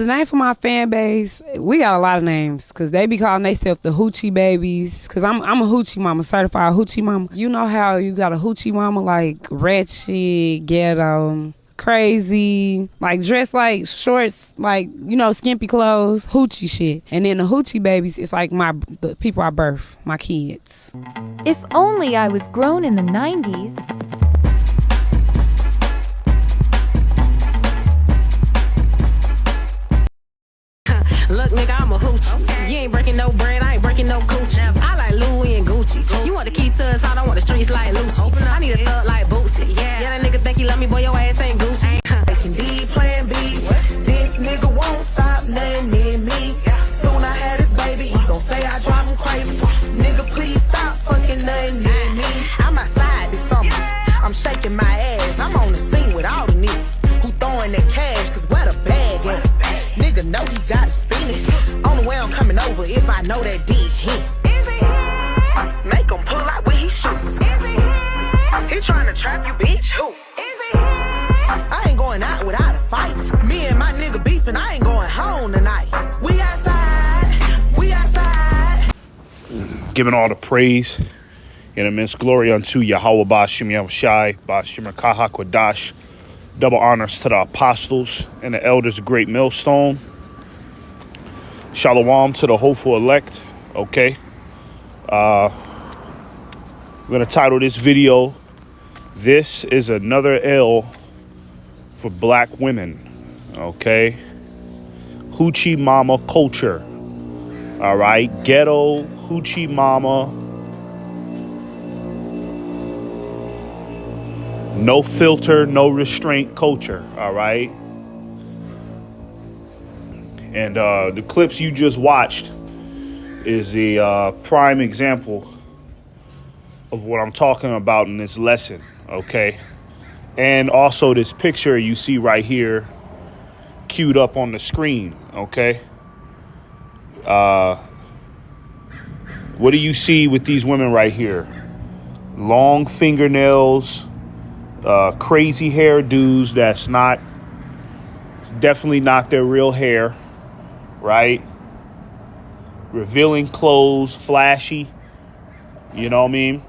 The name for my fan base, we got a lot of names because they be calling themselves the hoochie babies. Because I'm a hoochie mama, certified hoochie mama. You know how you got a hoochie mama like ratchet, ghetto, crazy, like dressed like shorts, like, you know, skimpy clothes, hoochie shit. And then the hoochie babies, it's like the people I birth, my kids. If only I was grown in the 90s. Look, nigga, I'm a hoochie. Okay. You ain't breaking no bread, I ain't breaking no coochie. Never. I like Louis and Gucci. You want the key to us, I don't want the streets like Lucci. I need a thug like Bootsy. Yeah, that nigga think he love me, boy, your ass ain't Gucci. Making B, plan B. This nigga won't stop nothing near me. Soon I had his baby, he gon' say I drive him crazy. Nigga, please stop fucking nothing near me. I'm outside this summer, I'm shaking my ass. I'm on the scene with all the niggas who throwing that cash, cause where the bag at? Nigga know he got it spinning. On the way I'm coming over if I know that D hit. Make him pull out when he shoot. He tryna trap you, bitch, who? I ain't going out without a fight. Me and my nigga beefing, I ain't going home tonight. We outside, we outside. Giving all the praise and immense glory unto Yahweh Ba'Shem Yahushai, Ba'Shem Kahakwadash. Double honors to the apostles and the elders of Great Millstone. Shalom to the hopeful elect. Okay. I'm going to title this video, "This is Another L for Black Women." Okay. Hoochie mama culture. All right. Ghetto hoochie mama. No filter, no restraint culture, all right? And the clips you just watched is the prime example of what I'm talking about in this lesson, okay? And also this picture you see right here queued up on the screen, okay? What do you see with these women right here? Long fingernails, crazy hairdos it's definitely not their real hair, right? Revealing clothes, flashy, you know what I mean?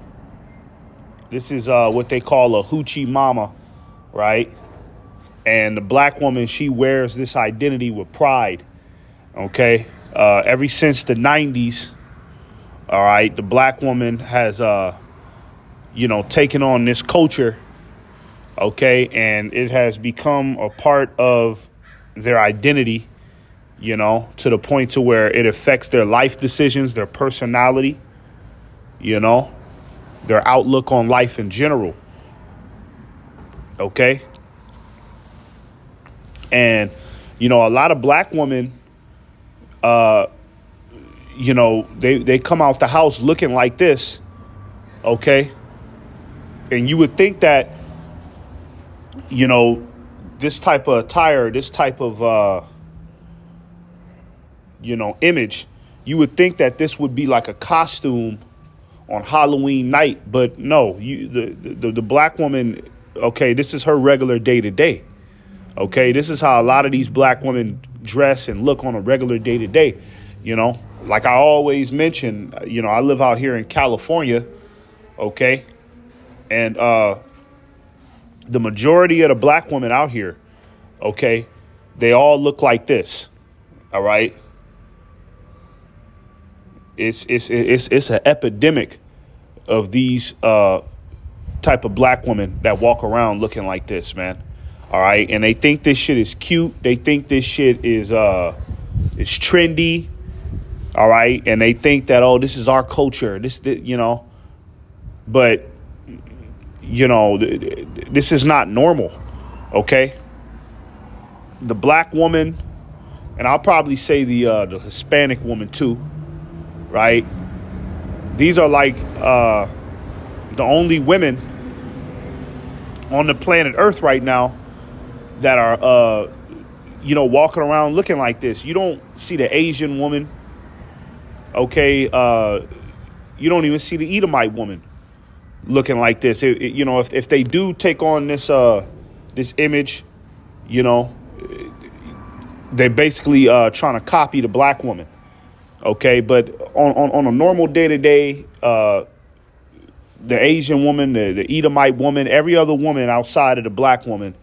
This is what they call a hoochie mama, right? And the black woman, she wears this identity with pride, okay? Ever since the 90s, all right, the black woman has, taken on this culture. Okay, and it has become a part of their identity, to the point to where it affects their life decisions, their personality, their outlook on life in general. Okay. And, a lot of black women, they come out the house looking like this. Okay. And you would think that, this type of attire, this type of, image, you would think that this would be like a costume on Halloween night. But no, the black woman, okay, this is her regular day to day. Okay, this is how a lot of these black women dress and look on a regular day to day. Like I always mention, I live out here in California. Okay. And, the majority of the black women out here, okay, they all look like this. All right. It's an epidemic of these type of black women that walk around looking like this, man. All right. And they think this shit is cute. They think this shit is trendy. All right. And they think that, oh, this is our culture. But this is not normal, okay? The black woman, and I'll probably say the Hispanic woman too, right? These are like the only women on the planet Earth right now that are, walking around looking like this. You don't see the Asian woman, okay? You don't even see the Edomite woman looking like this. If they do take on this this image, They basically trying to copy the black woman. Okay, but on a normal day-to-day, the Asian woman, the Edomite woman, every other woman outside of the black woman,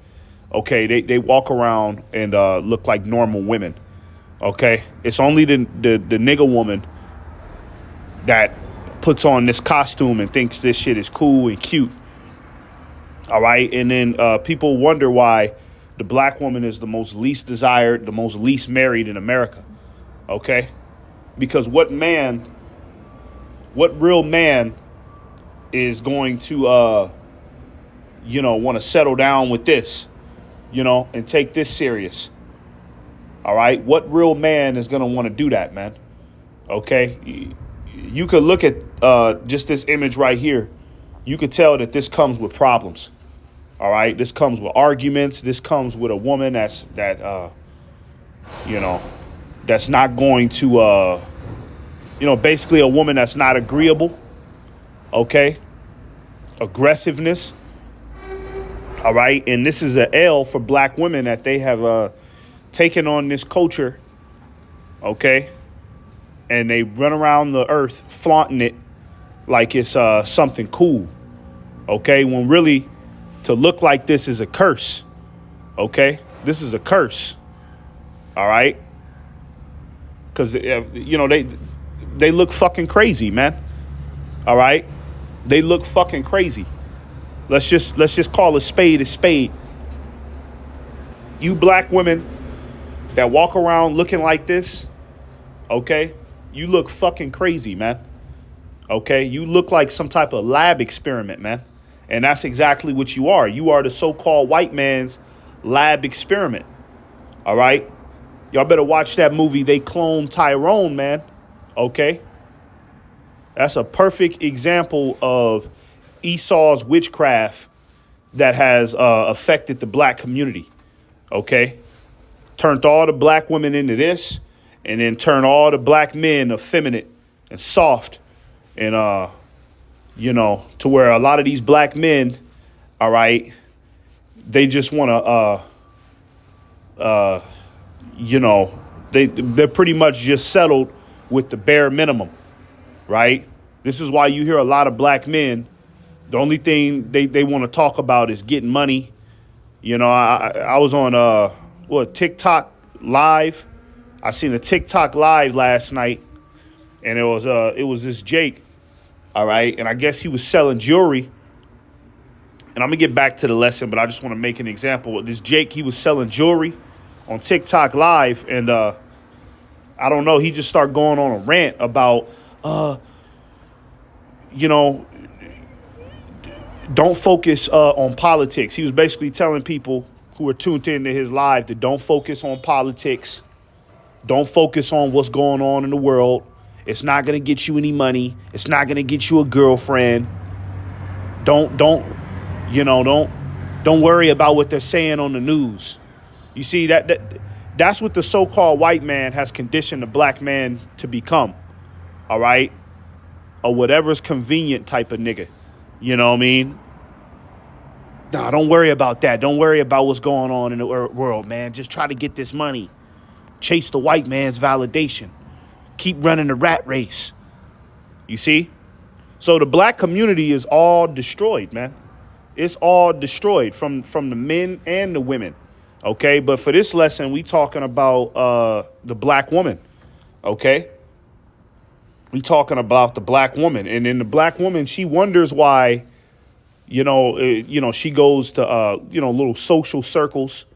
okay, they walk around and look like normal women. Okay, it's only the nigga woman that puts on this costume and thinks this shit is cool and cute. All right, and then people wonder why the black woman is the most least desired, the most least married in America. Okay, because what real man is going to want to settle down with this, and take this serious? All right, what real man is going to want to do that, man? Okay, you could look at just this image right here. You could tell that this comes with problems. All right, this comes with arguments. This comes with a woman that's not going to, basically a woman that's not agreeable. Okay, aggressiveness. All right, and this is an L for black women that they have taken on this culture. Okay, and they run around the earth flaunting it like it's something cool. Okay, when really to look like this is a curse. Okay, this is a curse. All right, because they look fucking crazy, man. All right, they look fucking crazy. Let's just call a spade a spade. You black women that walk around looking like this, okay, you look fucking crazy, man. Okay, you look like some type of lab experiment, man. And that's exactly what you are. You are the so-called white man's lab experiment. All right, y'all better watch that movie. They cloned Tyrone, man. Okay, that's a perfect example of Esau's witchcraft that has affected the black community. Okay, turned all the black women into this, and then turned all the black men effeminate and soft, and to where a lot of these black men, all right, they just want to they're pretty much just settled with the bare minimum, right? This is why you hear a lot of black men, the only thing they want to talk about is getting money. I was on TikTok live. I seen a TikTok live last night, and it was this Jake, all right, and I guess he was selling jewelry. And I'm gonna get back to the lesson, but I just want to make an example. This Jake, he was selling jewelry on TikTok live, and I don't know, he just started going on a rant about don't focus on politics. He was basically telling people who were tuned into his live to don't focus on politics. Don't focus on what's going on in the world. It's not going to get you any money. It's not going to get you a girlfriend. Don't worry about what they're saying on the news. You see, that's what the so-called white man has conditioned the black man to become. All right? Or whatever's convenient type of nigga. You know what I mean? Nah, don't worry about that. Don't worry about what's going on in the world, man. Just try to get this money. Chase the white man's validation. Keep running the rat race. You see? So the black community is all destroyed, man. It's all destroyed from the men and the women. Okay? But for this lesson, we talking about the black woman. Okay? We talking about the black woman, and then the black woman, she wonders why, she goes to, little social circles,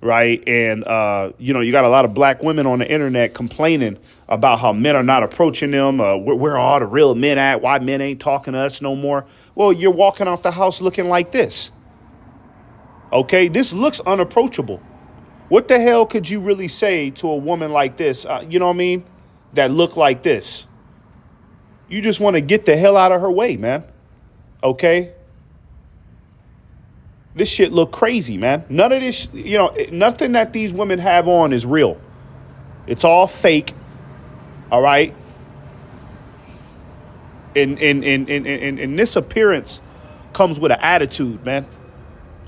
right? And, you got a lot of black women on the internet complaining about how men are not approaching them. Where are all the real men at? Why men ain't talking to us no more? Well, you're walking out the house looking like this. Okay, this looks unapproachable. What the hell could you really say to a woman like this? You know what I mean? That look like this. You just want to get the hell out of her way, man. Okay? This shit look crazy, man. None of this, nothing that these women have on is real. It's all fake. All right? And this appearance comes with an attitude, man.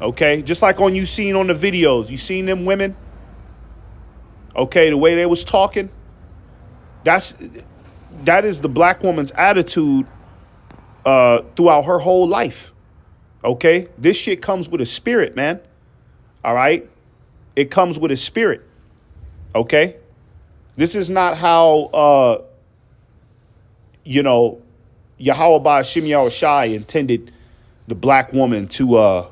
Okay? Just like you seen on the videos. You seen them women? Okay, the way they was talking, that is the black woman's attitude throughout her whole life. Okay, this shit comes with a spirit, man. All right, it comes with a spirit. Okay, this is not how Yahweh Shem Yahushai intended the black woman to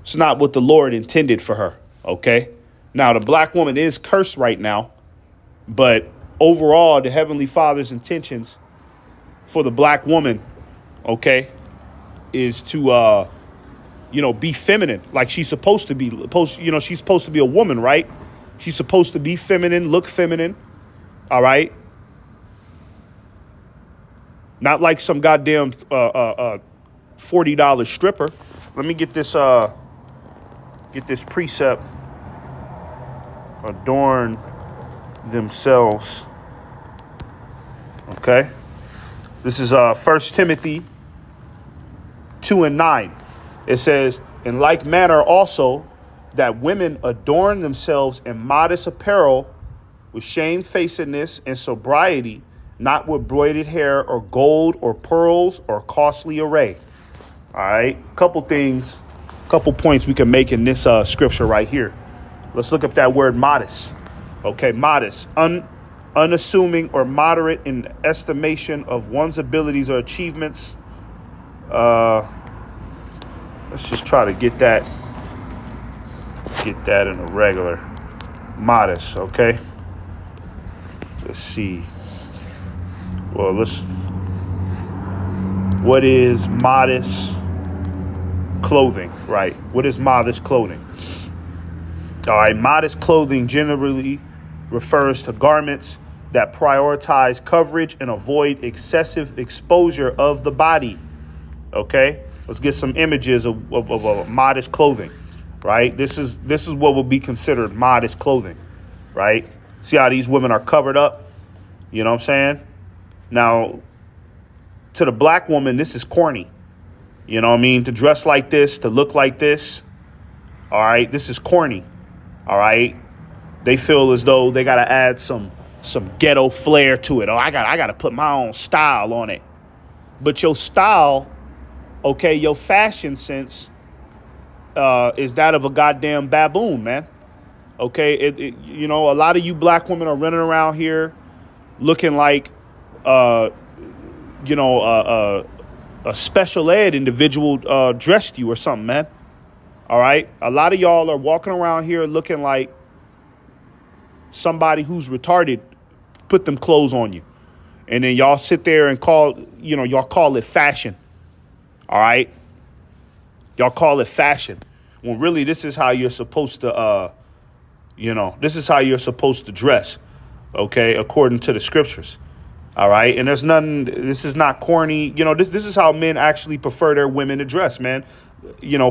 it's not what the Lord intended for her. Okay, now the black woman is cursed right now, but overall, the Heavenly Father's intentions for the black woman, okay, is to, be feminine, like she's supposed to be. She's supposed to be a woman, right? She's supposed to be feminine, look feminine, all right? Not like some goddamn $40 stripper. Let me get this precept. Adorn themselves. Okay. This is 1 Timothy 2:9. It says, in like manner also, that women adorn themselves in modest apparel with shamefacedness and sobriety, not with broided hair or gold or pearls or costly array. All right. Couple points we can make in this scripture right here. Let's look up that word modest. Okay, modest. Unassuming or moderate in estimation of one's abilities or achievements. Let's just try to get that in a regular. Modest, okay? Let's see. Well, what is modest clothing, right? What is modest clothing? All right, modest clothing generally refers to garments that prioritize coverage and avoid excessive exposure of the body. Okay, let's get some images of modest clothing, right? This is what would be considered modest clothing, right? See how these women are covered up? You know what I'm saying? Now, to the black woman, this is corny. You know what I mean? To dress like this, to look like this. All right, this is corny. All right. They feel as though they got to add some ghetto flair to it. Oh, I got to put my own style on it. But your style, okay, your fashion sense is that of a goddamn baboon, man. Okay, a lot of you black women are running around here looking like a special ed individual dressed you or something, man. All right. A lot of y'all are walking around here looking like somebody who's retarded put them clothes on you. And then y'all sit there and y'all call it fashion. All right. Y'all call it fashion. When really this is how you're supposed to, this is how you're supposed to dress. OK, according to the scriptures. All right. And this is not corny. This is how men actually prefer their women to dress, man.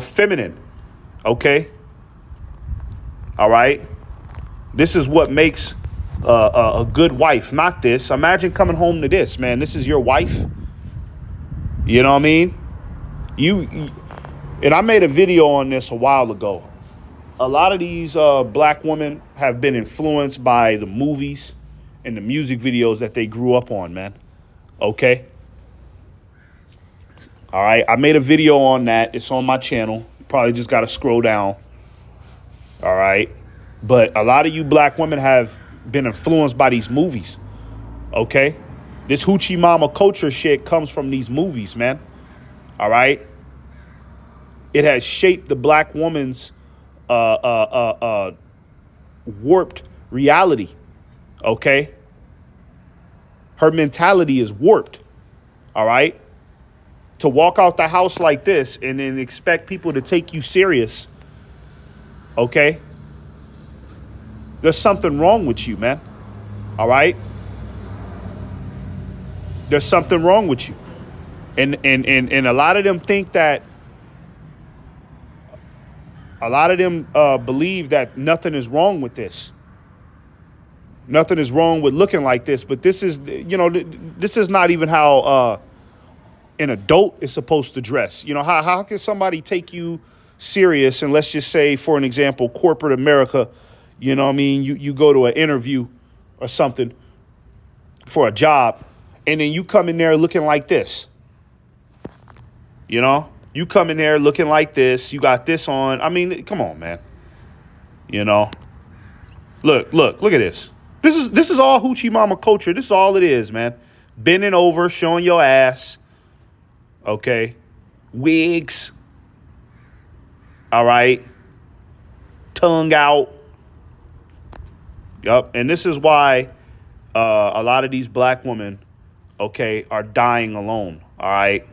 Feminine. Okay. All right. This is what makes a good wife, not this. Imagine coming home to this, man. This is your wife. You know what I mean? And I made a video on this a while ago. A lot of these black women have been influenced by the movies and the music videos that they grew up on, man. Okay. All right. I made a video on that. It's on my channel. Probably just got to scroll down. All right. But a lot of you black women have been influenced by these movies. Okay. This hoochie mama culture shit comes from these movies, man. All right. It has shaped the black woman's warped reality. Okay. Her mentality is warped. All right. To walk out the house like this and then expect people to take you serious. Okay. There's something wrong with you, man. All right. There's something wrong with you. And a lot of them think that believe that nothing is wrong with this. Nothing is wrong with looking like this. But this is, this is not even how an adult is supposed to dress. How can somebody take you serious, and let's just say, for an example, corporate America, you know what I mean? You go to an interview or something for a job, and then you come in there looking like this. You know, you come in there looking like this. You got this on. I mean, come on, man. You know, look at this. This is all hoochie mama culture. This is all it is, man. Bending over, showing your ass. Okay. Wigs. All right. Tongue out. Yup. And this is why a lot of these black women, okay, are dying alone. All right.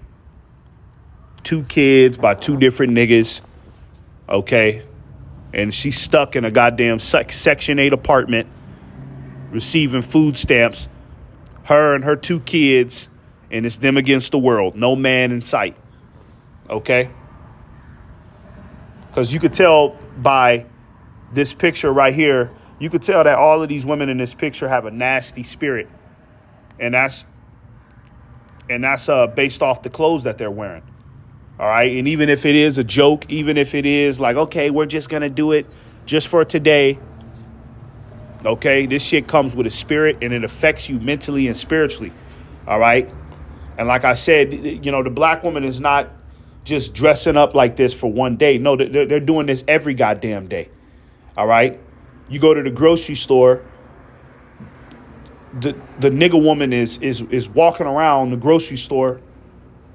2 kids by 2 different niggas. Okay. And she's stuck in a goddamn Section 8 apartment receiving food stamps. Her and her 2 kids. And it's them against the world. No man in sight. Okay. Because you could tell by this picture right here, you could tell that all of these women in this picture have a nasty spirit. And that's based off the clothes that they're wearing. All right. And even if it is a joke, even if it is like, OK, we're just going to do it just for today. OK, this shit comes with a spirit and it affects you mentally and spiritually. All right. And like I said, you know, the black woman is not just dressing up like this for one day. No, they're doing this every goddamn day. All right. You go to the grocery store. The nigga woman is walking around the grocery store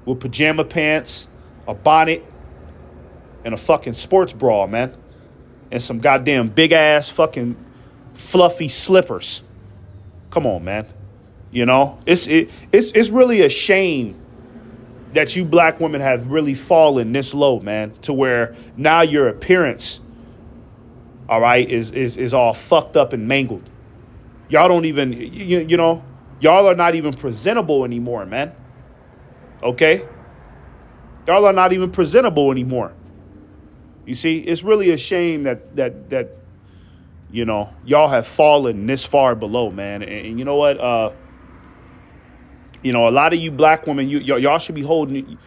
with pajama pants, a bonnet, and a fucking sports bra, man. And some goddamn big ass fucking fluffy slippers. Come on, man. You know, it's really a shame that you black women have really fallen this low, man, to where now your appearance, all right, is all fucked up and mangled. Y'all don't even, you know, y'all are not even presentable anymore, man. Okay? Y'all are not even presentable anymore. You see, it's really a shame that you know, y'all have fallen this far below, man. And you know what? You know, a lot of you black women, y'all should be holding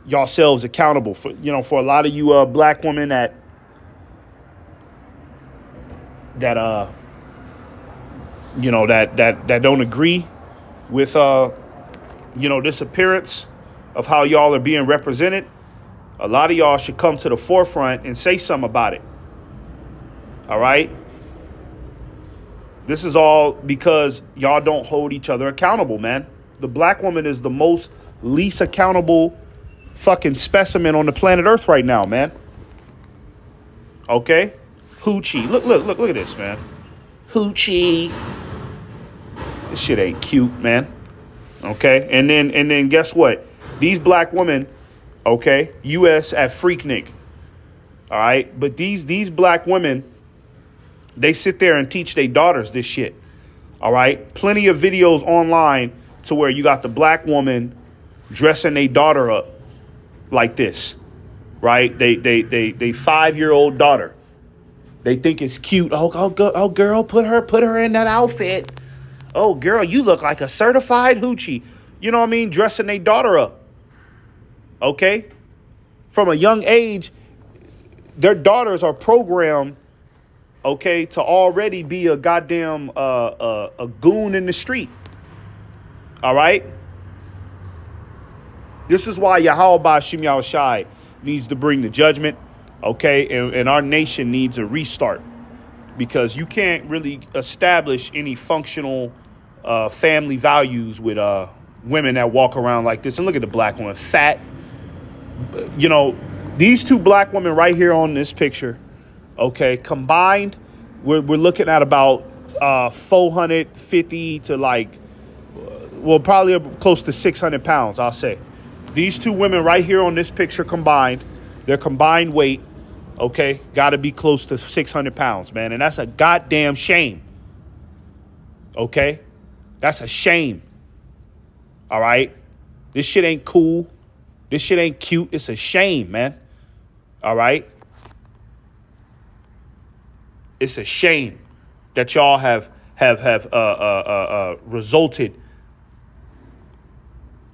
yourselves accountable for, you know, for a lot of you black women that you know, that don't agree with you know, this appearance of how y'all are being represented. A lot of y'all should come to the forefront and say something about it. All right. This is all because y'all don't hold each other accountable, man. The black woman is the most least accountable fucking specimen on the planet Earth right now, man. Okay. Hoochie. Look at this, man. Hoochie. This shit ain't cute, man. Okay. And then guess what? These black women, okay, US at Freaknik. All right. But these black women, they sit there and teach their daughters this shit. All right. Plenty of videos online to where you got the black woman dressing their daughter up like this. Right. They 5-year-old daughter. They think it's cute. Oh, girl, put her in that outfit. Oh, girl, you look like a certified hoochie. You know what I mean? Dressing their daughter up. Okay. From a young age, their daughters are programmed, okay, to already be a goddamn a goon in the street. All right. This is why Yahweh Bashim Yahushai needs to bring the judgment. Okay. And our nation needs a restart, because you can't really establish any functional family values with women that walk around like this. And look at the black woman, fat. You know, these 2 black women right here on this picture, okay, combined, we're looking at about 450 to like, well, probably close to 600 pounds, I'll say. These 2 women right here on this picture combined, their combined weight, okay, got to be close to 600 pounds, man. And that's a goddamn shame. Okay? That's a shame. All right? This shit ain't cool. This shit ain't cute. It's a shame, man. All right? It's a shame that y'all have resulted,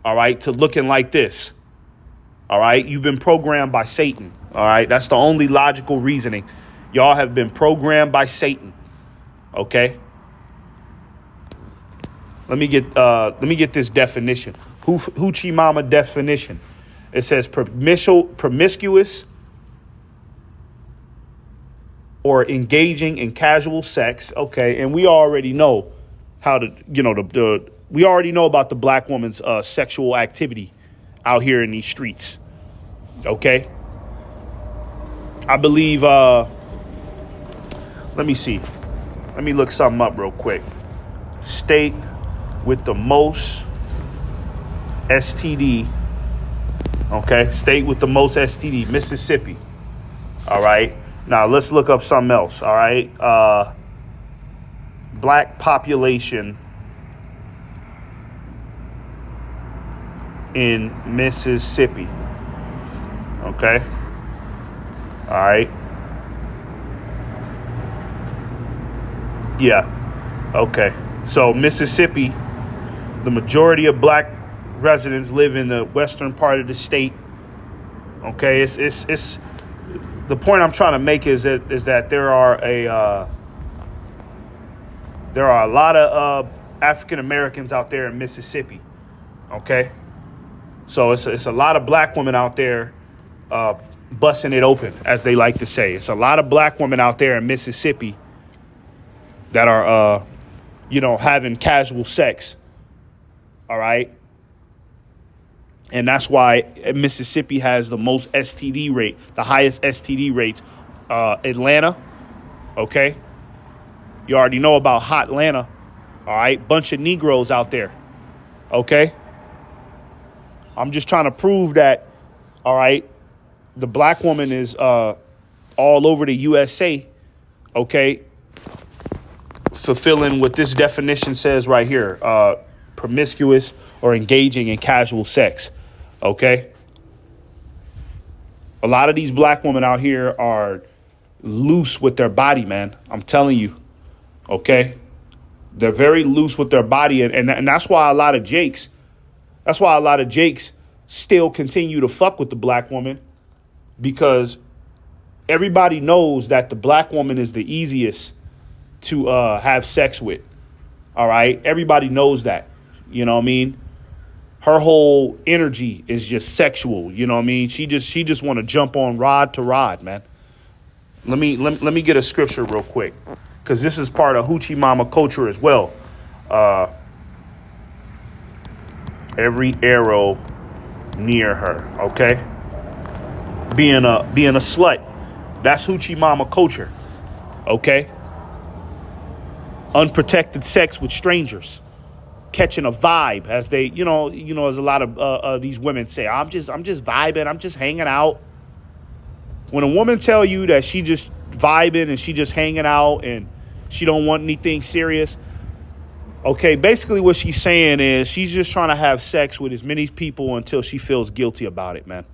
all right, to looking like this. All right? You've been programmed by Satan. All right. That's the only logical reasoning. Y'all have been programmed by Satan. OK. Let me get this definition. Hoochie mama definition. It says promiscuous or engaging in casual sex. OK. And we already know how to, we already know about the black woman's sexual activity out here in these streets. OK. I believe, let me see. Let me look something up real quick. State with the most STD. Okay. State with the most STD, Mississippi. All right. Now let's look up something else. All right. Black population in Mississippi. Okay. All right. Yeah. Okay. So Mississippi, the majority of black residents live in the western part of the state. Okay. It's the point I'm trying to make is that there are a lot of African Americans out there in Mississippi. Okay. So it's a lot of black women out there busting it open, as they like to say. It's a lot of black women out there in Mississippi that are, having casual sex. All right. And that's why Mississippi has the most STD rate, the highest STD rates. Atlanta. OK. You already know about hot Atlanta. All right. Bunch of Negroes out there. OK. I'm just trying to prove that. All right. The black woman is all over the USA. OK. Fulfilling what this definition says right here. Promiscuous or engaging in casual sex. OK. A lot of these black women out here are loose with their body, man. I'm telling you. OK. They're very loose with their body. And that's why a lot of Jakes still continue to fuck with the black woman, because everybody knows that the black woman is the easiest to have sex with. All right. Everybody knows that. You know what I mean? Her whole energy is just sexual. You know what I mean? She just want to jump on rod to rod, man. Let me get a scripture real quick, because this is part of hoochie mama culture as well. Every arrow near her. OK. Being a slut. That's hoochie mama culture. OK. Unprotected sex with strangers. Catching a vibe, as they, as a lot of these women say, I'm just vibing. I'm just hanging out. When a woman tell you that she just vibing and she just hanging out and she don't want anything serious. OK, basically what she's saying is she's just trying to have sex with as many people until she feels guilty about it, man.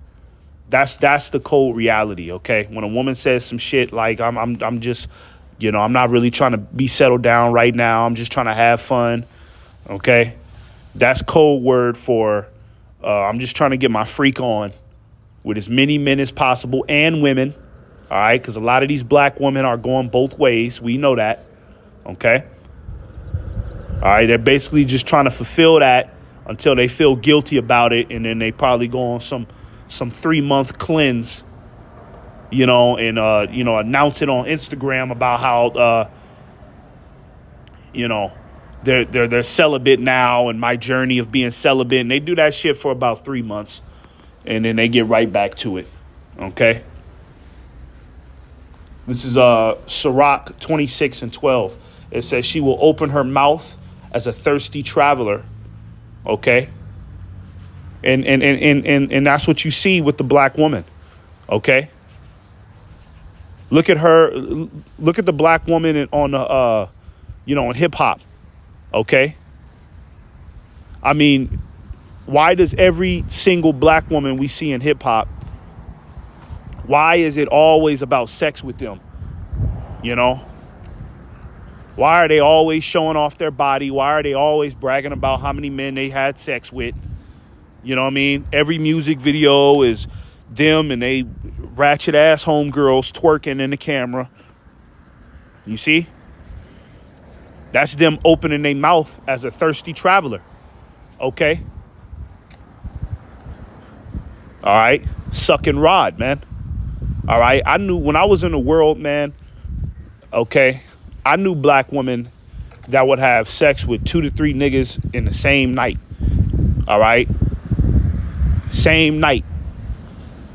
That's the cold reality. OK, when a woman says some shit like I'm just, I'm not really trying to be settled down right now. I'm just trying to have fun. OK, that's code word for I'm just trying to get my freak on with as many men as possible, and women. All right. Because a lot of these black women are going both ways. We know that. OK. All right. They're basically just trying to fulfill that until they feel guilty about it. And then they probably go on some 3-month cleanse, and, announce it on Instagram about how, they're celibate now, and my journey of being celibate. And they do that shit for about 3 months, and then they get right back to it. OK. This is Sirach 26:12. It says she will open her mouth as a thirsty traveler. OK. And that's what you see with the black woman. OK. Look at her. Look at the black woman on in hip hop. OK. I mean, why does every single black woman we see in hip hop, why is it always about sex with them? Why are they always showing off their body? Why are they always bragging about how many men they had sex with? You know what I mean? Every music video is them and they ratchet ass homegirls twerking in the camera. You see? That's them opening their mouth as a thirsty traveler. Okay? All right? Sucking rod, man. All right? I knew when I was in the world, man, okay, I knew black women that would have sex with 2 to 3 niggas in the same night. All right? Same night.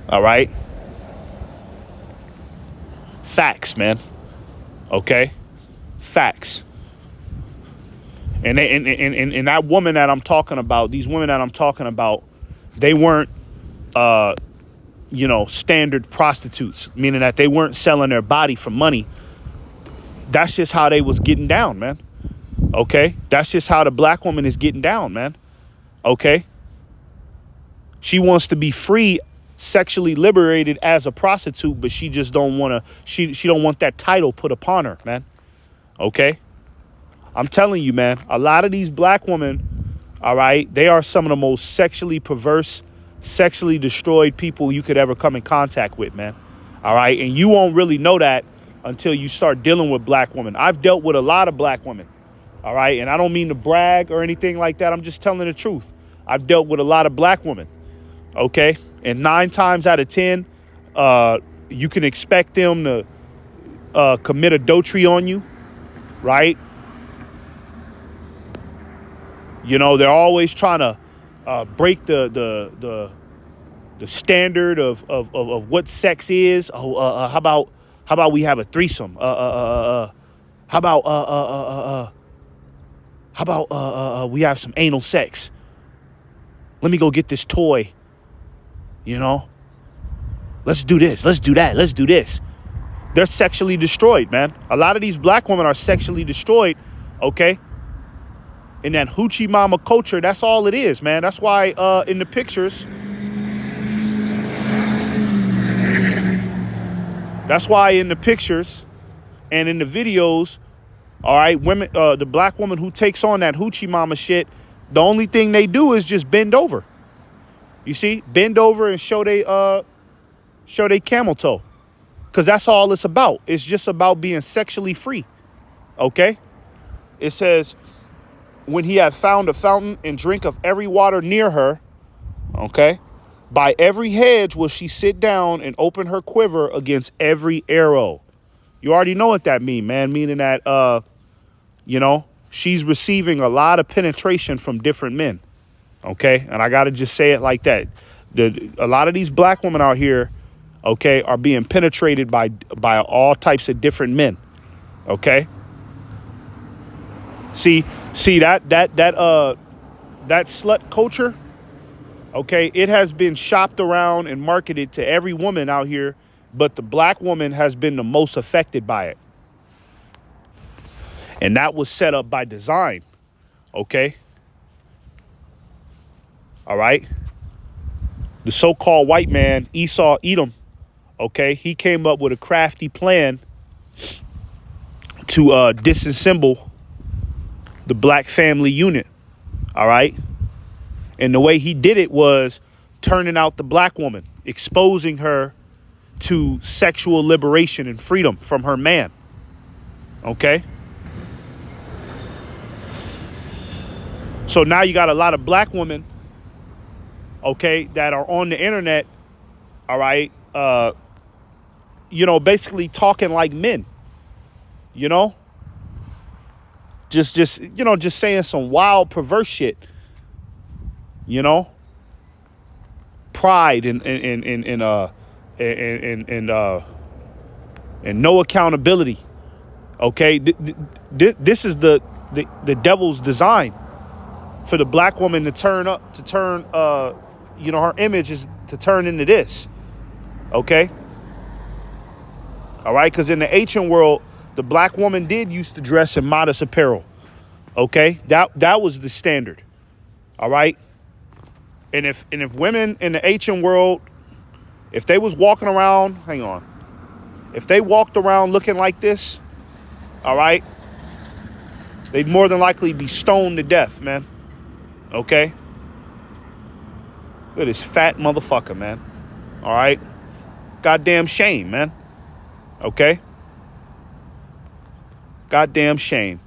All right? Facts, man. Okay? Facts. And that woman that I'm talking about, these women that I'm talking about, they weren't, standard prostitutes, meaning that they weren't selling their body for money. That's just how they was getting down, man. Okay? That's just how the black woman is getting down, man. Okay? She wants to be free, sexually liberated as a prostitute, but she just don't want to, she don't want that title put upon her, man. Okay? I'm telling you, man, a lot of these black women, all right, they are some of the most sexually perverse, sexually destroyed people you could ever come in contact with, man. All right? And you won't really know that until you start dealing with black women. I've dealt with a lot of black women. All right? And I don't mean to brag or anything like that. I'm just telling the truth. I've dealt with a lot of black women. Okay? And 9 times out of 10, you can expect them to commit adultery on you. Right? You know, they're always trying to break the standard of what sex is. How about we have a threesome? How about we have some anal sex? Let me go get this toy. You know, let's do this. Let's do that. Let's do this. They're sexually destroyed, man. A lot of these black women are sexually destroyed. Okay. In that hoochie mama culture, that's all it is, man. That's why in the pictures, and in the videos, all right, women, the black woman who takes on that hoochie mama shit, the only thing they do is just bend over. You see, bend over and show they camel toe, because that's all it's about. It's just about being sexually free. Okay, it says, when he had found a fountain and drink of every water near her, okay, by every hedge will she sit down and open her quiver against every arrow. You already know what that means, man. Meaning that, she's receiving a lot of penetration from different men. Okay. And I got to just say it like that. A lot of these black women out here, okay, are being penetrated by all types of different men. Okay. See that slut culture, okay, it has been shopped around and marketed to every woman out here, but the black woman has been the most affected by it. And that was set up by design, okay? All right? The so-called white man, Esau Edom, okay, he came up with a crafty plan to disassemble the black family unit. All right. And the way he did it was turning out the black woman, exposing her to sexual liberation and freedom from her man. Okay. So now you got a lot of black women, okay, that are on the internet. All right. Basically talking like men, just saying some wild, perverse shit, pride and no accountability. Okay, this is the devil's design for the black woman to turn her image is to turn into this. Okay, all right, because in the ancient world, the black woman did used to dress in modest apparel. Okay, that was the standard. All right, and if women in the ancient world, if they was walking around, if they walked around looking like this, all right, they'd more than likely be stoned to death, man. Okay, look at this fat motherfucker, man. All right, Goddamn shame, man. Okay? Goddamn shame.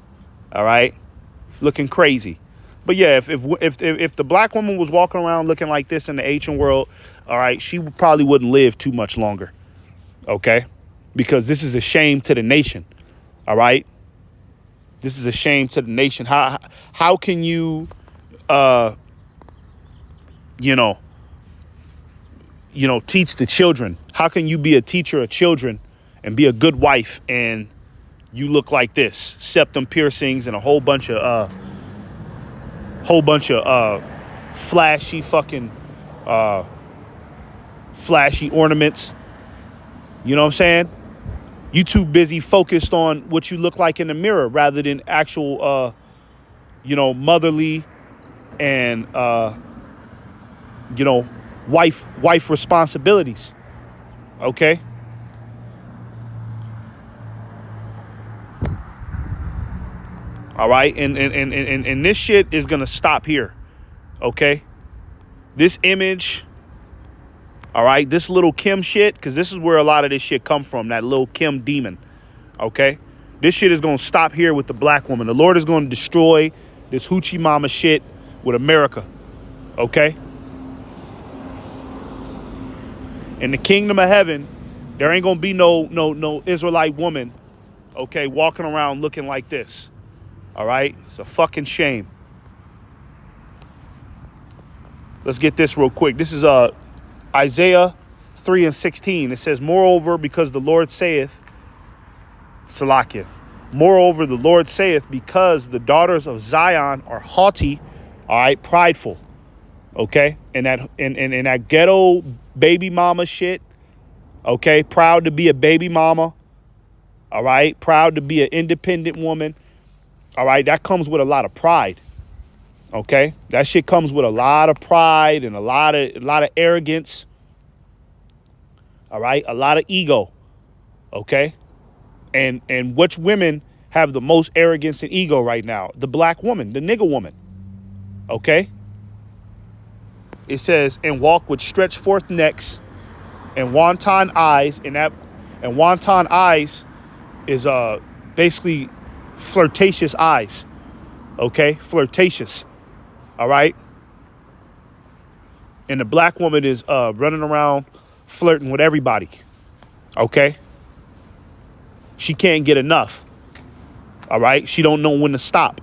All right? Looking crazy. But yeah, if the black woman was walking around looking like this in the ancient world, all right, she probably wouldn't live too much longer. Okay? Because this is a shame to the nation. All right? This is a shame to the nation. How can you teach the children? How can you be a teacher of children and be a good wife and you look like this? Septum piercings and a whole bunch of flashy flashy ornaments. You know what I'm saying? You too busy focused on what you look like in the mirror rather than actual motherly and wife responsibilities. Okay? All right, and this shit is gonna stop here. Okay? This image, all right, this little Kim shit, because this is where a lot of this shit come from, that little Kim demon. Okay? This shit is gonna stop here with the black woman. The Lord is gonna destroy this hoochie mama shit with America. Okay? In the kingdom of heaven, there ain't gonna be no Israelite woman, okay, walking around looking like this. All right? It's a fucking shame. Let's get this real quick. This is Isaiah 3:16. It says, moreover, because the Lord saith, Salakia, moreover, the Lord saith, because the daughters of Zion are haughty, all right, prideful. Okay? And that ghetto baby mama shit. Okay? Proud to be a baby mama. All right? Proud to be an independent woman. All right? That comes with a lot of pride. Okay? That shit comes with a lot of pride and a lot of arrogance. All right? A lot of ego. Okay? And which women have the most arrogance and ego right now? The black woman, the nigger woman. Okay? It says, and walk with stretched forth necks and wanton eyes, and wanton eyes is basically flirtatious eyes. Okay? Flirtatious. All right? And the black woman is running around flirting with everybody. Okay? She can't get enough. All right? She don't know when to stop.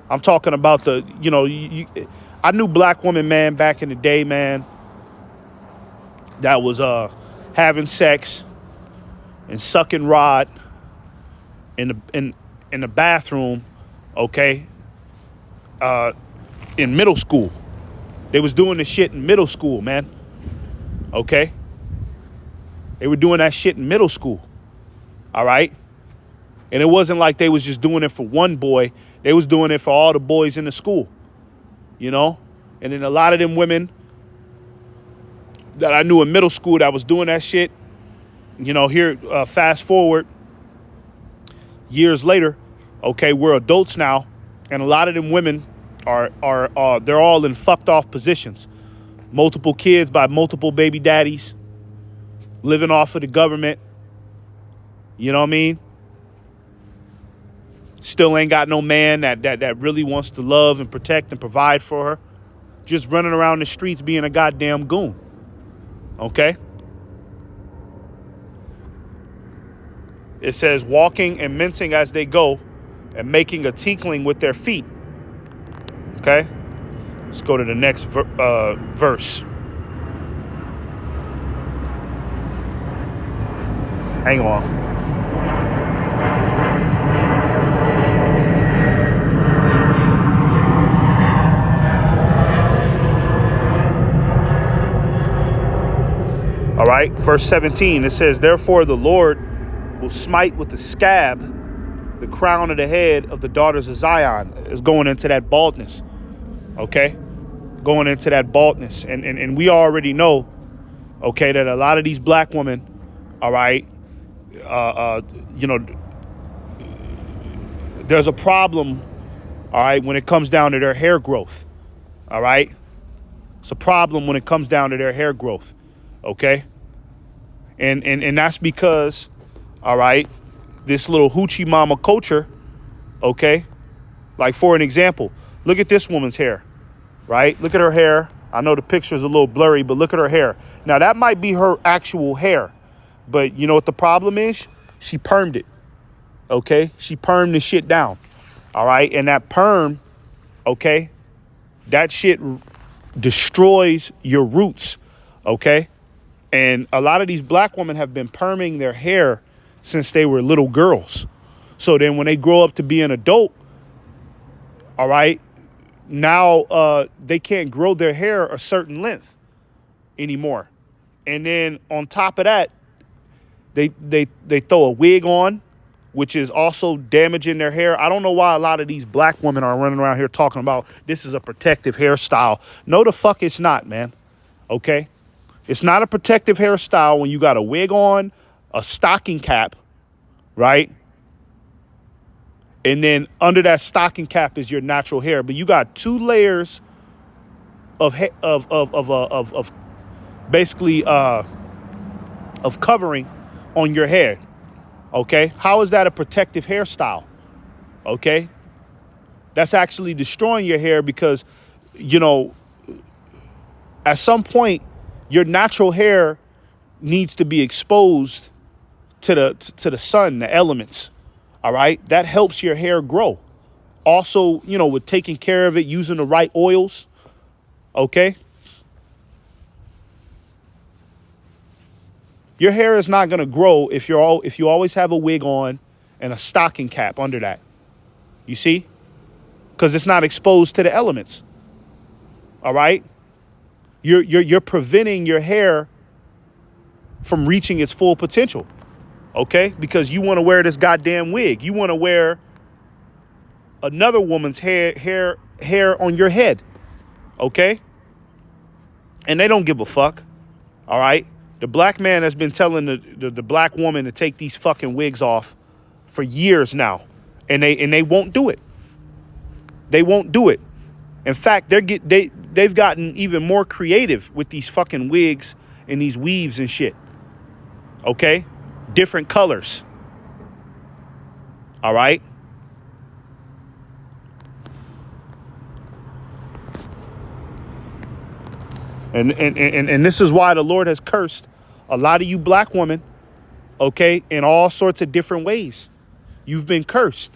I'm talking about I knew black women, man, back in the day, man, that was having sex and sucking rod in the bathroom, okay, in middle school. They was doing this shit in middle school, man. Okay? They were doing that shit in middle school. All right? And it wasn't like they was just doing it for one boy. They was doing it for all the boys in the school. You know? And then a lot of them women that I knew in middle school that was doing that shit, here, fast forward years later, okay, we're adults now, and a lot of them women are they're all in fucked off positions. Multiple kids by multiple baby daddies, living off of the government. You know what I mean? Still ain't got no man that really wants to love and protect and provide for her. Just running around the streets being a goddamn goon. Okay? It says, walking and mincing as they go and making a tinkling with their feet. Okay? Let's go to the next verse. Hang on. All right, verse 17, it says, therefore the Lord will smite with the scab the crown of the head of the daughters of Zion. Is going into that baldness. Okay? Going into that baldness. And we already know, okay, that a lot of these black women, all right, there's a problem, all right, when it comes down to their hair growth. All right? It's a problem when it comes down to their hair growth. Okay? And that's because, all right, this little hoochie mama culture, okay? Like, for an example, look at this woman's hair, right? Look at her hair. I know the picture's a little blurry, but look at her hair. Now, that might be her actual hair, but you know what the problem is? She permed it, okay? She permed the shit down, all right? And that perm, okay, that shit destroys your roots, okay? And a lot of these black women have been perming their hair since they were little girls. So then when they grow up to be an adult, all right, now they can't grow their hair a certain length anymore. And then on top of that, they throw a wig on, which is also damaging their hair. I don't know why a lot of these black women are running around here talking about this is a protective hairstyle. No, the fuck it's not, man. Okay? It's not a protective hairstyle when you got a wig on, a stocking cap, right? And then under that stocking cap is your natural hair. But you got 2 layers of basically of covering on your hair. Okay? How is that a protective hairstyle? Okay? That's actually destroying your hair because, you know, at some point, your natural hair needs to be exposed to the sun, the elements. All right. That helps your hair grow. Also, you know, with taking care of it, using the right oils. OK. Your hair is not going to grow if you always have a wig on and a stocking cap under that. You see, because it's not exposed to the elements. All right. You're preventing your hair from reaching its full potential. Okay, because you want to wear this goddamn wig. You want to wear another woman's hair on your head. Okay, and they don't give a fuck. All right, the black man has been telling the black woman to take these fucking wigs off for years now, and they won't do it. They won't do it. In fact, they've gotten even more creative with these fucking wigs and these weaves and shit. Okay? Different colors. All right? And this is why the Lord has cursed a lot of you black women, okay, in all sorts of different ways. You've been cursed.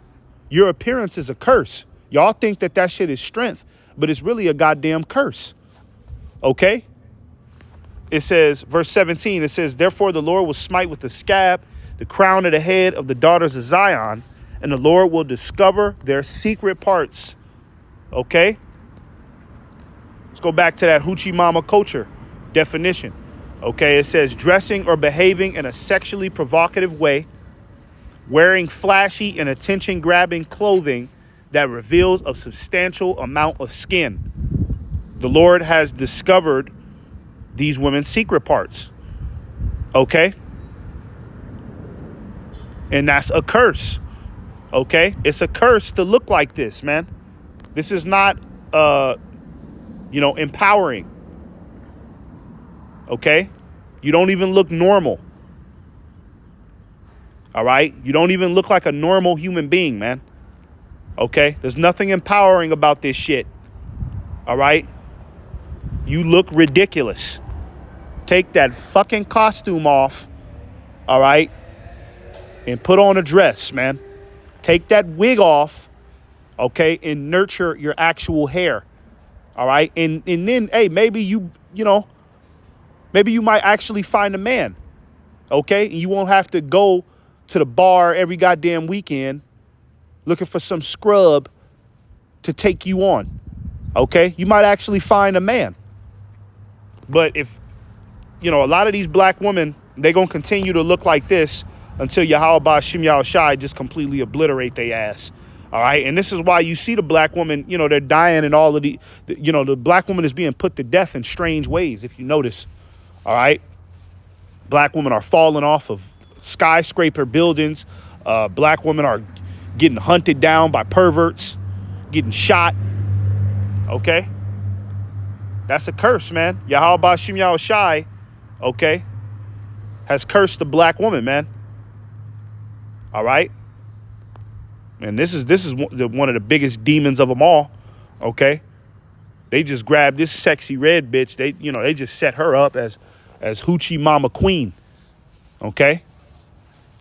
Your appearance is a curse. Y'all think that shit is strength, but it's really a goddamn curse. Okay? It says, verse 17, it says, therefore the Lord will smite with the scab the crown of the head of the daughters of Zion, and the Lord will discover their secret parts. Okay? Let's go back to that hoochie mama culture definition. Okay, it says dressing or behaving in a sexually provocative way, wearing flashy and attention-grabbing clothing that reveals a substantial amount of skin. The Lord has discovered these women's secret parts. Okay? And that's a curse. Okay? It's a curse to look like this, man. This is not, empowering. Okay? You don't even look normal. All right? You don't even look like a normal human being, man. Okay? There's nothing empowering about this shit. All right? You look ridiculous. Take that fucking costume off. All right? And put on a dress, man. Take that wig off. Okay? And nurture your actual hair. All right? And then, hey, maybe maybe you might actually find a man. Okay? And you won't have to go to the bar every goddamn weekend looking for some scrub to take you on. Okay? You might actually find a man. But if, a lot of these black women, they're going to continue to look like this until Yahweh Shem Shai just completely obliterate their ass. All right? And this is why you see the black woman, they're dying and all of the black woman is being put to death in strange ways, if you notice. All right? Black women are falling off of skyscraper buildings. Black women are getting hunted down by perverts, getting shot. Okay? That's a curse, man. Yahweh Shem Shai, okay, has cursed the black woman, man. All right. And this is one of the biggest demons of them all. Okay. They just grabbed this sexy red bitch. They just set her up as hoochie mama queen. Okay.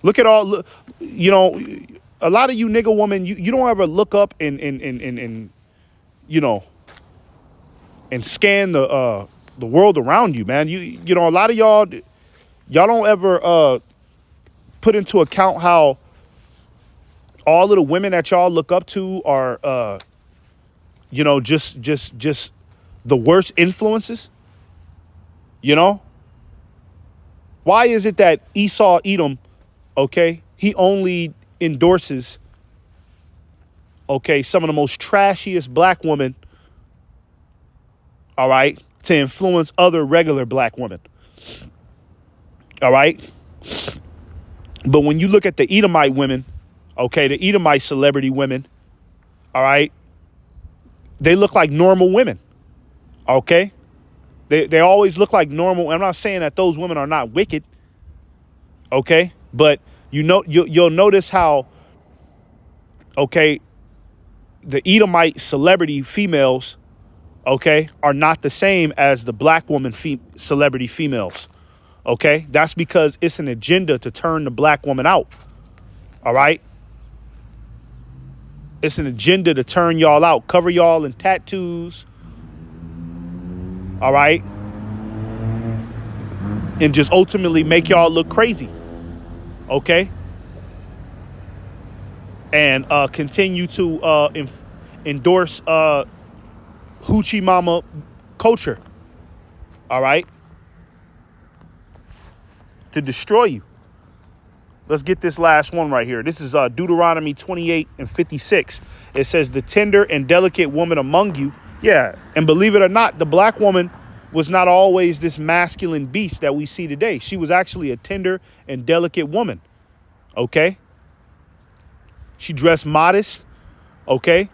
Look at all, a lot of you nigga woman, you don't ever look up and scan the world around you, man. A lot of y'all don't ever put into account how all of the women that y'all look up to are just the worst influences. Why is it that Esau Edom, okay, he only endorses, okay, some of the most trashiest black women, all right, to influence other regular black women, all right? But when you look at the Edomite women, okay, the Edomite celebrity women, all right, they look like normal women, okay? They always look like normal. I'm not saying that those women are not wicked, okay? But you'll notice how, okay, the Edomite celebrity females, okay, are not the same as the black woman celebrity females, okay? That's because it's an agenda to turn the black woman out, all right? It's an agenda to turn y'all out, cover y'all in tattoos, all right? And just ultimately make y'all look crazy, okay? And continue to endorse hoochie mama culture, all right? To destroy you. Let's get this last one right here. This is Deuteronomy 28:56. It says, the tender and delicate woman among you. Yeah, and believe it or not, the black woman was not always this masculine beast that we see today. She was actually a tender and delicate woman, okay? She dressed modest, okay?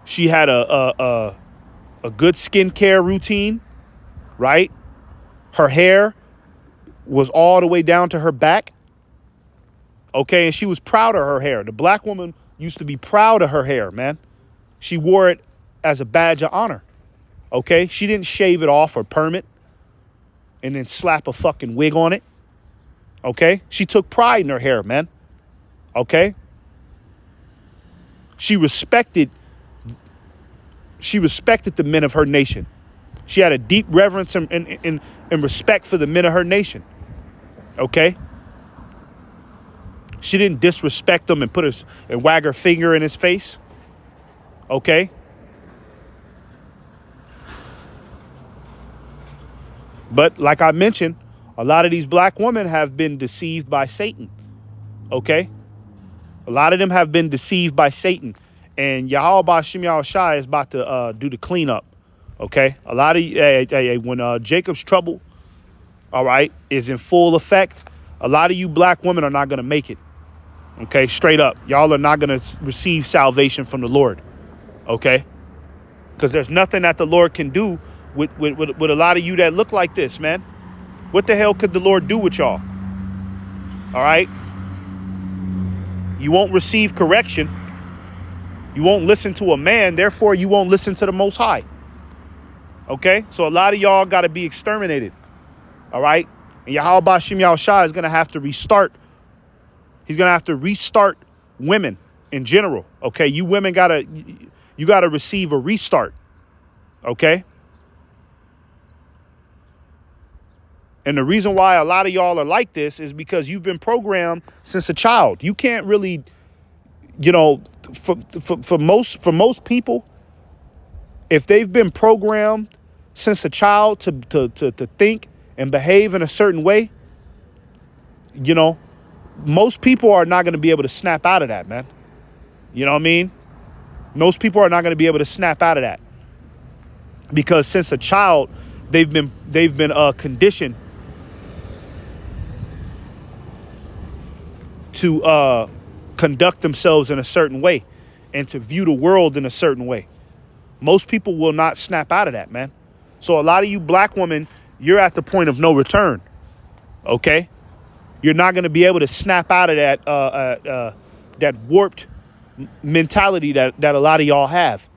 She had a good skincare routine, right? Her hair was all the way down to her back, okay? And she was proud of her hair. The black woman used to be proud of her hair, man. She wore it as a badge of honor, okay? She didn't shave it off or perm it and then slap a fucking wig on it, okay? She took pride in her hair, man, okay? She respected the men of her nation. She had a deep reverence and respect for the men of her nation, okay? She didn't disrespect them and wag her finger in his face, okay? But like I mentioned, a lot of these black women have been deceived by Satan, okay? A lot of them have been deceived by Satan. And Yahweh Bashim Yahushai is about to do the cleanup, okay? A lot of, when Jacob's trouble, all right, is in full effect, a lot of you black women are not going to make it, okay? Straight up. Y'all are not going to receive salvation from the Lord, okay? Because there's nothing that the Lord can do with a lot of you that look like this, man. What the hell could the Lord do with y'all? All right? You won't receive correction. You won't listen to a man. Therefore, you won't listen to the Most High. Okay? So a lot of y'all got to be exterminated. All right? And Yahweh Bashim Yahushua is going to have to restart. He's going to have to restart women in general. Okay? You women got to receive a restart. Okay? And the reason why a lot of y'all are like this is because you've been programmed since a child. You can't really, for most people, if they've been programmed since a child to think and behave in a certain way, most people are not going to be able to snap out of that, man. You know what I mean? Most people are not going to be able to snap out of that because since a child, they've been conditioned to conduct themselves in a certain way and to view the world in a certain way. Most people will not snap out of that, man. So a lot of you black women, you're at the point of no return. Okay? You're not going to be able to snap out of that warped mentality that a lot of y'all have.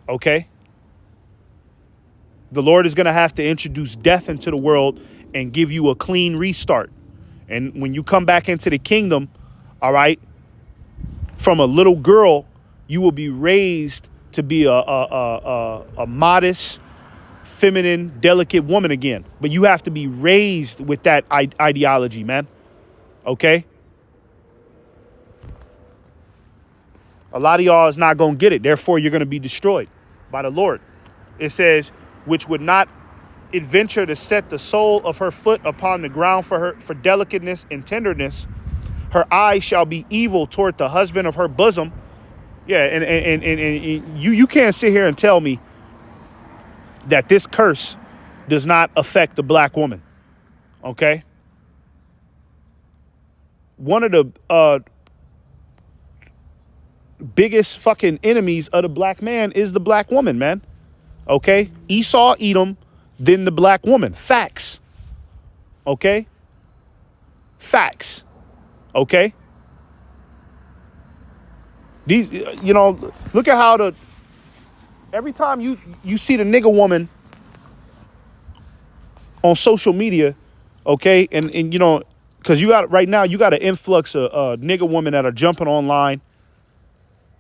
Okay? The Lord is going to have to introduce death into the world and give you a clean restart. And when you come back into the kingdom, all right, from a little girl, you will be raised to be a modest, feminine, delicate woman again. But you have to be raised with that ideology, man. Okay? A lot of y'all is not going to get it. Therefore, you're going to be destroyed by the Lord. It says, which would not adventure to set the sole of her foot upon the ground for delicateness and tenderness. Her eye shall be evil toward the husband of her bosom. Yeah, and you can't sit here and tell me that this curse does not affect the black woman. Okay? One of the biggest fucking enemies of the black man is the black woman, man. Okay? Esau, Edom, then the black woman. Facts. Okay? Facts. Okay? These, you know, look at how every time you see the nigga woman on social media, okay, and you know, because right now you got an influx of nigga women that are jumping online,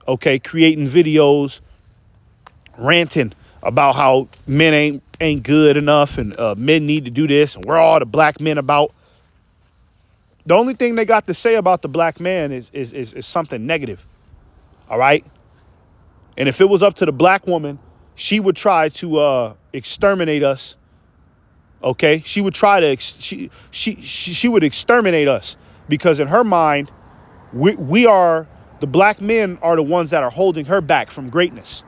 okay, creating videos, ranting about how men ain't good enough and men need to do this and where all the black men about. The only thing they got to say about the black man is something negative. All right. And if it was up to the black woman, she would try to exterminate us. OK, she would try to she would exterminate us because in her mind, we are the black men are the ones that are holding her back from greatness.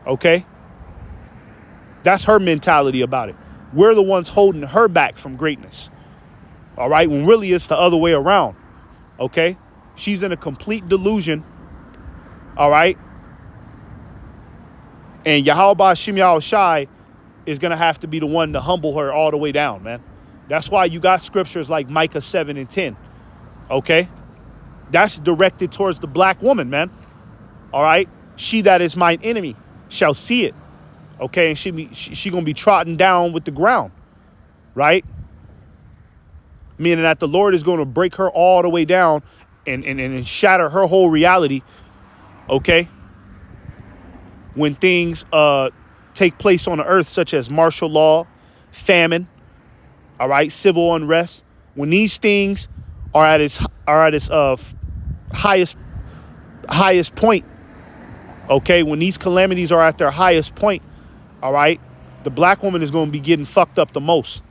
OK, that's her mentality about it. We're the ones holding her back from greatness. All right. When really it's the other way around. OK, she's in a complete delusion. All right. And Yahweh Shem Yahushai is going to have to be the one to humble her all the way down, man. That's why you got scriptures like Micah 7 and 10. Okay. That's directed towards the black woman, man. All right. She that is mine enemy shall see it. Okay. And she going to be trodden down with the ground. Right. Meaning that the Lord is going to break her all the way down and shatter her whole reality. Okay. When things take place on the earth, such as martial law, famine, all right, civil unrest, when these things are at its highest point, okay, when these calamities are at their highest point, all right, the black woman is going to be getting fucked up the most,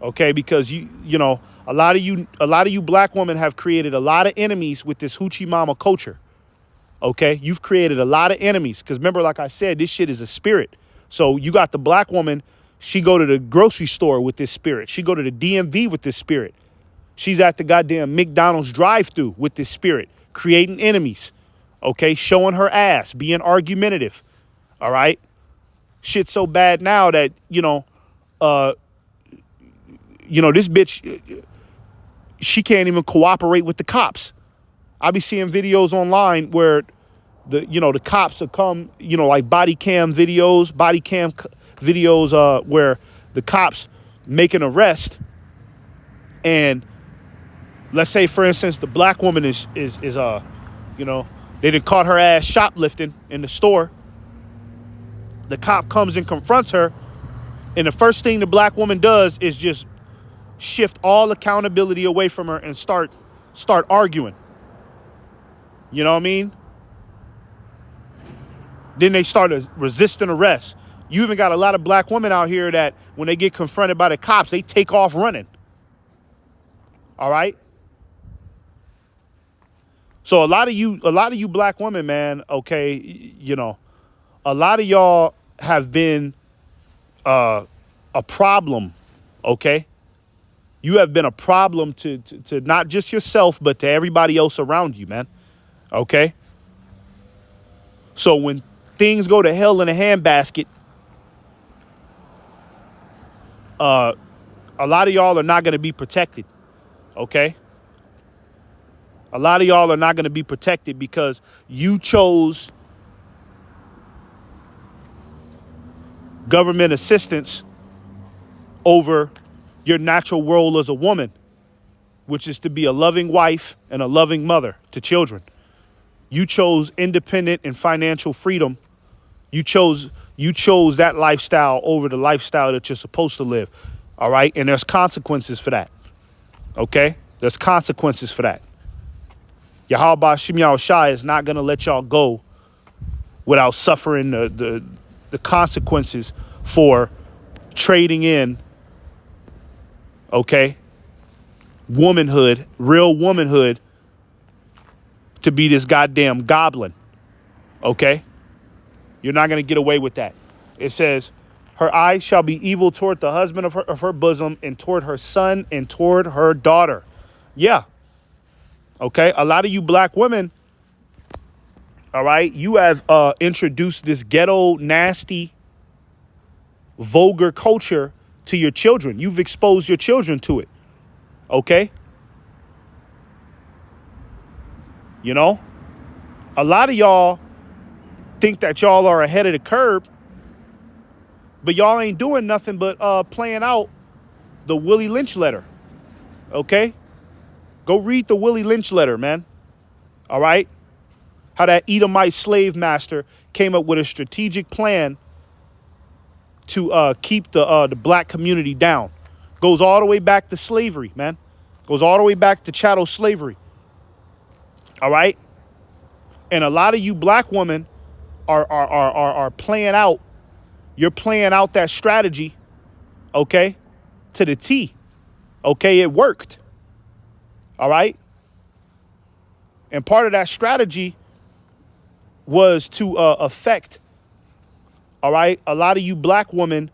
okay, because you know a lot of you black women have created a lot of enemies with this hoochie mama culture. Okay, you've created a lot of enemies because remember, like I said, this shit is a spirit. So you got the black woman. She go to the grocery store with this spirit. She go to the DMV with this spirit. She's at the goddamn McDonald's drive-thru with this spirit, creating enemies. Okay, showing her ass, being argumentative. All right, shit's so bad now that this bitch, she can't even cooperate with the cops. I be seeing videos online where the cops will come, like body cam videos where the cops make an arrest. And let's say, for instance, the black woman is they done caught her ass shoplifting in the store. The cop comes and confronts her. And the first thing the black woman does is just shift all accountability away from her and start arguing. You know what I mean? Then they started resisting arrest. You even got a lot of black women out here that when they get confronted by the cops, they take off running. All right? So a lot of you black women, man, okay, a lot of y'all have been a problem, okay? You have been a problem to not just yourself, but to everybody else around you, man. Okay? So when things go to hell in a handbasket, a lot of y'all are not going to be protected. Okay? A lot of y'all are not going to be protected because you chose government assistance over your natural role as a woman, which is to be a loving wife and a loving mother to children. You chose independent and financial freedom. You chose that lifestyle over the lifestyle that you're supposed to live. All right? And there's consequences for that. Okay? There's consequences for that. Yahweh Shem Shai is not going to let y'all go without suffering the consequences for trading in, okay, womanhood, real womanhood, to be this goddamn goblin. Okay? You're not going to get away with that. It says, her eyes shall be evil toward the husband of her bosom, and toward her son, and toward her daughter. Yeah. Okay? A lot of you black women, all right, you have introduced this ghetto, nasty, vulgar culture to your children. You've exposed your children to it. Okay? You know? A lot of y'all think that y'all are ahead of the curve, but y'all ain't doing nothing but playing out the Willie Lynch letter. Okay? Go read the Willie Lynch letter, man. All right? How that Edomite slave master came up with a strategic plan to keep the black community down. Goes all the way back to slavery, man. Goes all the way back to chattel slavery. All right? And a lot of you black women are playing out. You're playing out that strategy, okay, to the T. Okay, it worked. All right? And part of that strategy was to affect, all right, a lot of you black women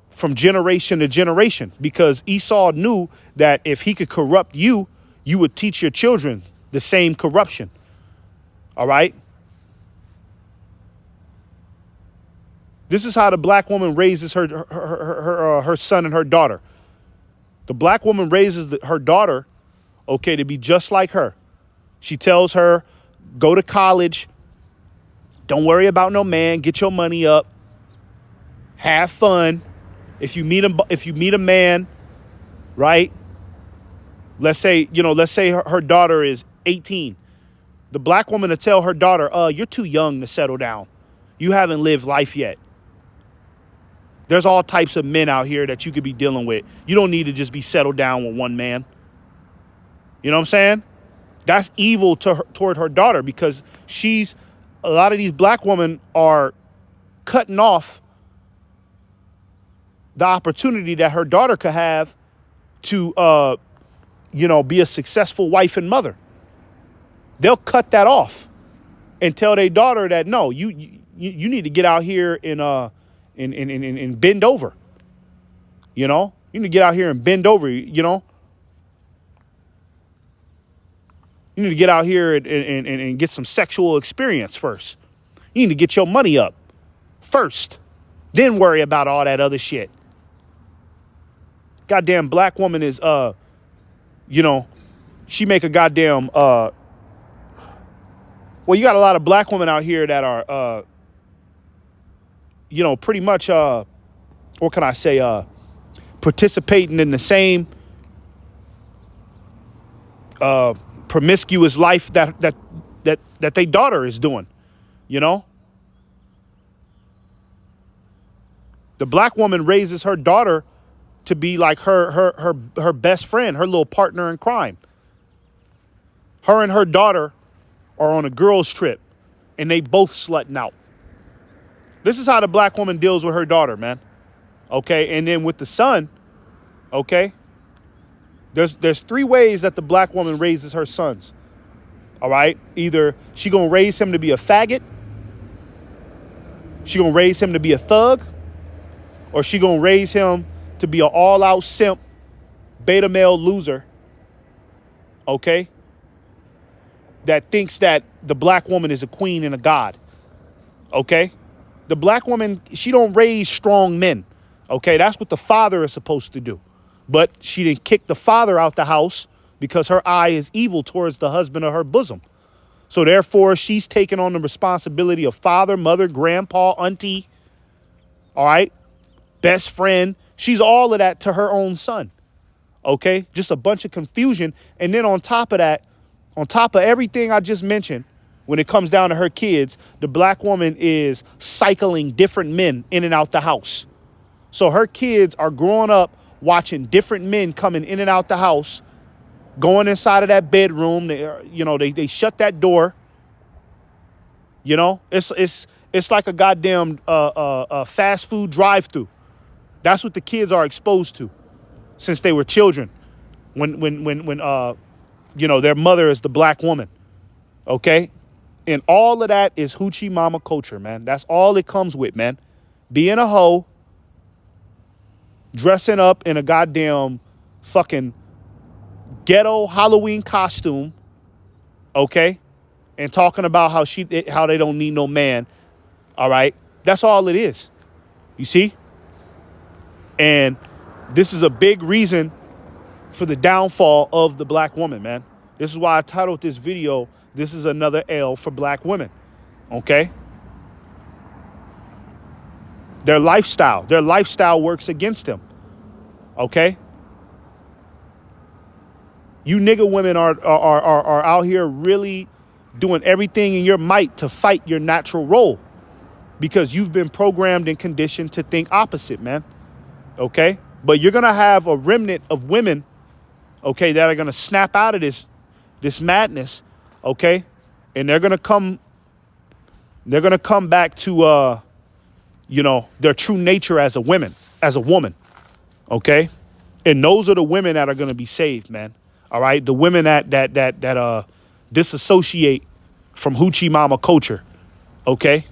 from generation to generation, because Esau knew that if he could corrupt you, you would teach your children the same corruption. All right? This is how the black woman raises her son and her daughter. The black woman raises her daughter, okay, to be just like her. She tells her, go to college. Don't worry about no man. Get your money up. Have fun. If you meet a man, right? Let's say her daughter is 18. The black woman will tell her daughter, you're too young to settle down. You haven't lived life yet. There's all types of men out here that you could be dealing with. You don't need to just be settled down with one man. You know what I'm saying? That's evil toward her daughter, because a lot of these black women are cutting off the opportunity that her daughter could have to, be a successful wife and mother. They'll cut that off and tell their daughter that, no, you need to get out here and bend over. You know, you need to get out here and bend over, you know. You need to get out here and get some sexual experience first. You need to get your money up first, then worry about all that other shit. Goddamn black woman is, she make a goddamn, well, you got a lot of black women out here that are, pretty much, what can I say, participating in the same promiscuous life that their daughter is doing, you know? The black woman raises her daughter to be like her best friend, her little partner in crime. Her and her daughter are on a girls' trip, and they both slutting out. This is how the black woman deals with her daughter, man. Okay, and then with the son, okay, there's three ways that the black woman raises her sons. All right, either she gonna raise him to be a faggot, she gonna raise him to be a thug, or she gonna raise him to be an all-out simp, beta male loser, okay, that thinks that the black woman is a queen and a god, okay? The black woman, she don't raise strong men, okay? That's what the father is supposed to do. But she didn't kick the father out the house, because her eye is evil towards the husband of her bosom. So therefore, she's taking on the responsibility of father, mother, grandpa, auntie, all right, best friend. She's all of that to her own son. Okay, just a bunch of confusion. And then on top of that, on top of everything I just mentioned, when it comes down to her kids, the black woman is cycling different men in and out the house. So her kids are growing up watching different men coming in and out the house, going inside of that bedroom. They shut that door. You know, it's like a goddamn fast food drive-through. That's what the kids are exposed to since they were children. When their mother is the black woman. Okay? And all of that is hoochie mama culture, man. That's all it comes with, man. Being a hoe, dressing up in a goddamn fucking ghetto Halloween costume, okay? And talking about how they don't need no man, all right? That's all it is. You see? And this is a big reason for the downfall of the black woman, man. This is why I titled this video, "This is Another L for Black Women." Okay? Their lifestyle works against them. Okay? You nigga women are out here really doing everything in your might to fight your natural role because you've been programmed and conditioned to think opposite, man. Okay? But you're going to have a remnant of women, okay, that are going to snap out of this madness, okay? And they're going to come back to their true nature as a woman, okay? And those are the women that are going to be saved, man. All right? The women that disassociate from hoochie mama culture, okay?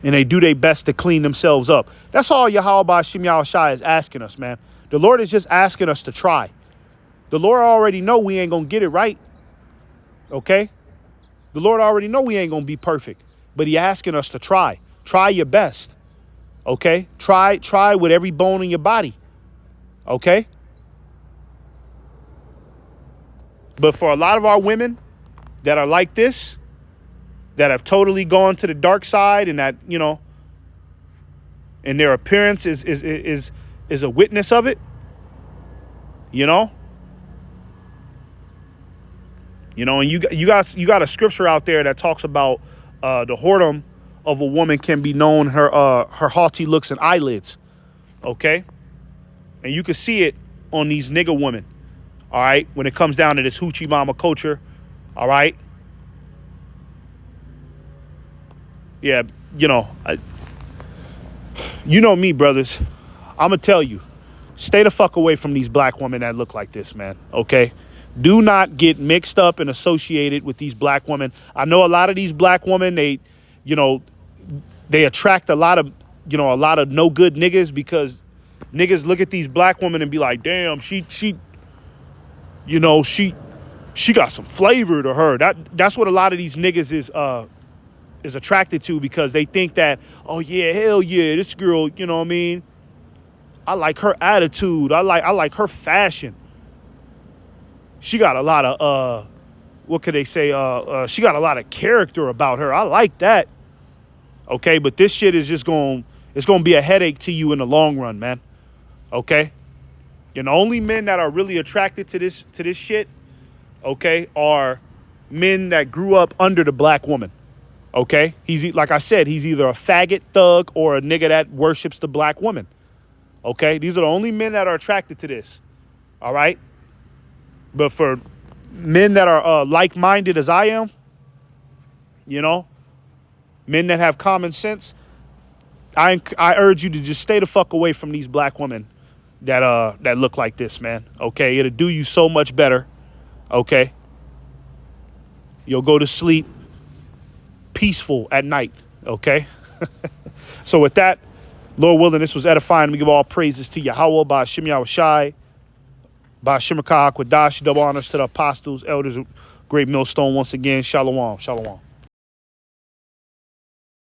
And they do their best to clean themselves up. That's all Yahweh Shem Yahushai is asking us, man. The Lord is just asking us to try. The Lord already know we ain't going to get it right. Okay? The Lord already know we ain't going to be perfect. But he asking us to try. Try your best. Okay? Try with every bone in your body. Okay? But for a lot of our women that are like this, that have totally gone to the dark side, and that, and their appearance is a witness of it, and you got a scripture out there that talks about the whoredom of a woman can be known her haughty looks and eyelids, okay? And you can see it on these nigga women, all right, when it comes down to this hoochie mama culture, all right? Yeah, you know me, brothers. I'm going to tell you, stay the fuck away from these black women that look like this, man, okay? Do not get mixed up and associated with these black women. I know a lot of these black women, they attract a lot of no good niggas, because niggas look at these black women and be like, damn, she got some flavor to her. That's what a lot of these niggas is attracted to, because they think that, oh yeah, hell yeah, this girl, you know what I mean? I like her attitude. I like her fashion. She got a lot of what could they say? She got a lot of character about her. I like that. Okay, but this shit is just it's gonna be a headache to you in the long run, man. Okay? And the only men that are really attracted to this shit, okay, are men that grew up under the black woman. Okay? Like I said, he's either a faggot thug or a nigga that worships the black woman. Okay? These are the only men that are attracted to this. All right? But for men that are like-minded as I am, men that have common sense, I urge you to just stay the fuck away from these black women that look like this, man. Okay? It'll do you so much better. Okay? You'll go to sleep peaceful at night. Okay? So with that, Lord willing, this was edifying. We give all praises to Yahweh, by Shem Yahushai, by Shemaka Hakwadash. Double honors to the apostles, elders, great millstone once again. Shalom. Shalom.